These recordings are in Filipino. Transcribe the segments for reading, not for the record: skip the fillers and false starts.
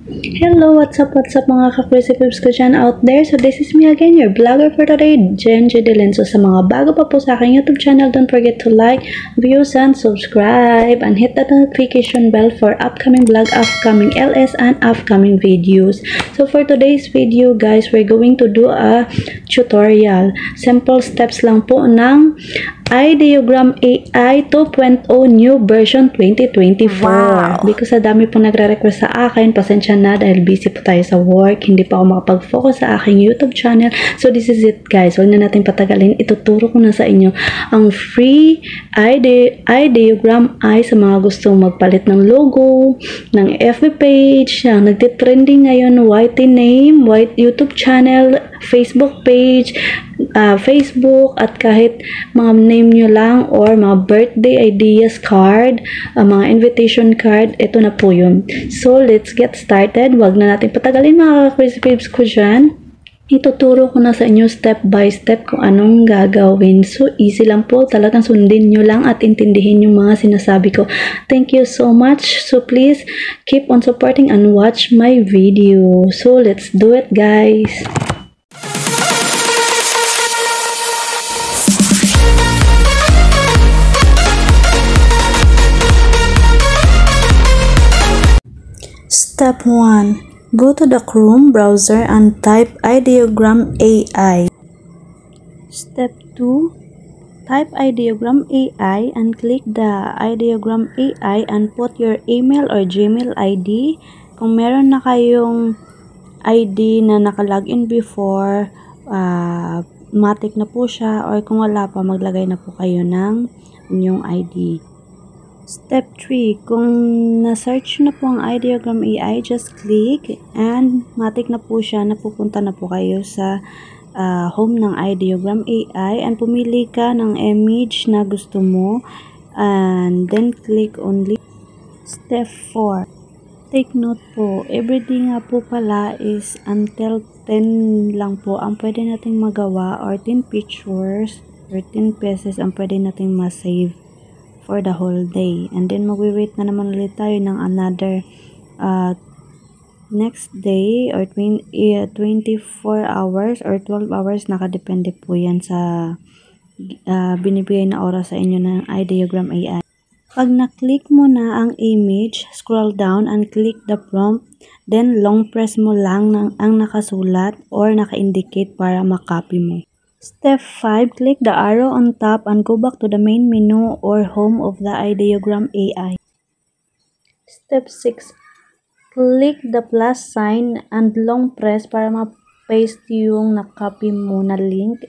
Hello, what's up mga ka-crazy peeps ko dyan out there? So this is me again, your vlogger for today, Jen Jedelin. So sa mga bago pa po sa aking YouTube channel, don't forget to like, views, and subscribe. And hit that notification bell for upcoming vlog, upcoming LS, and upcoming videos. So for today's video guys, we're going to do a tutorial. Simple steps lang po ng iDeogram AI 2.0 new version 2024. Wow. Because sa dami pong nagre-request sa akin, pasensya na dahil busy po tayo sa work, hindi pa ako makapag-focus sa aking YouTube channel. So this is it guys, huwag na natin patagalin, ituturo ko na sa inyo ang free iDeogram AI sa mga gustong magpalit ng logo, ng FB page, ang nagtitrending ngayon, white name, white YouTube channel, Facebook page, Facebook, at kahit mga name nyo lang or mga birthday ideas card, mga invitation card, ito na po yun. So let's get started. Wag na natin patagalin mga crazy babes ko dyan. Ituturo ko na sa inyo step by step kung anong gagawin. So easy lang po, talagang sundin nyo lang at intindihin yung mga sinasabi ko. Thank you so much. So please keep on supporting and watch my video. So let's do it guys. Step 1. Go to the Chrome browser and type iDeogram AI. Step 2. Type iDeogram AI and click the iDeogram AI and put your email or Gmail ID. Kung meron na kayong ID na nakalogin before, matik na po siya, or kung wala pa, maglagay na po kayo ng inyong ID. Step 3, kung na-search na po ang iDeogram AI, just click and matik na po siya, napupunta na po kayo sa home ng iDeogram AI and pumili ka ng image na gusto mo and then click only. Step 4, take note po, everyday nga po pala is until 10 lang po ang pwede nating magawa, or 10 pictures or 10 pieces ang pwede nating ma-save for the whole day. And then magwi-wait na naman ulit tayo ng another next day or 24 hours or 12 hours, nakadepende po yan sa binibigay na oras sa inyo ng iDeogram AI. Pag na-click mo na ang image, scroll down and click the prompt, then long press mo lang ang nakasulat or naka-indicate para makopy mo. Step 5, click the arrow on top and go back to the main menu or home of the iDeogram AI. Step 6, click the plus sign and long press para ma-paste yung nakopy mo na link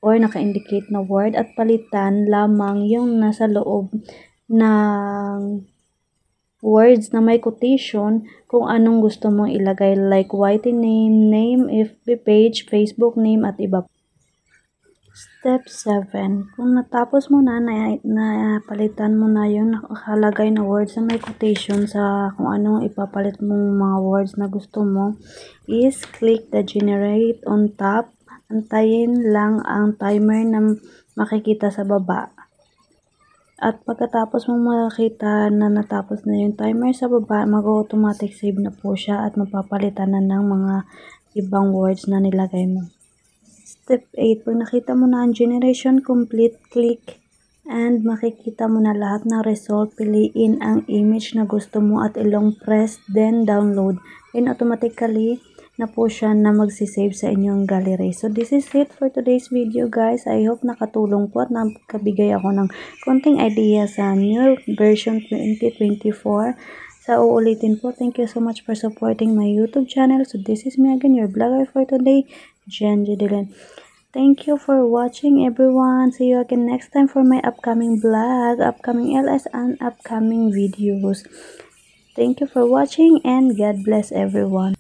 or naka-indicate na word at palitan lamang yung nasa loob ng words na may quotation kung anong gusto mong ilagay, like white name, FB page, Facebook name, at iba. Step 7. Kung natapos mo na palitan mo na yung nakalagay na words na may quotation sa kung anong ipapalit mong mga words na gusto mo, is click the generate on top. Antayin lang ang timer na makikita sa baba. At pagkatapos mong makita na natapos na yung timer sa baba, mag-automatic save na po siya at mapapalitan na ng mga ibang words na nilagay mo. Step 8, pag nakita mo na ang generation complete, click and makikita mo na lahat ng result. Piliin ang image na gusto mo at ilong press, then download. Then automatically na po siya na magsisave sa inyong gallery. So this is it for today's video guys. I hope nakatulong po at nakabigay ako ng konting idea sa new version 2024. Sa uulitin po, thank you so much for supporting my YouTube channel. So this is me again, your vlogger for today, Jen Jedelin. Thank you for watching everyone. See you again next time for my upcoming vlog, upcoming LS, and upcoming videos. Thank you for watching and God bless everyone.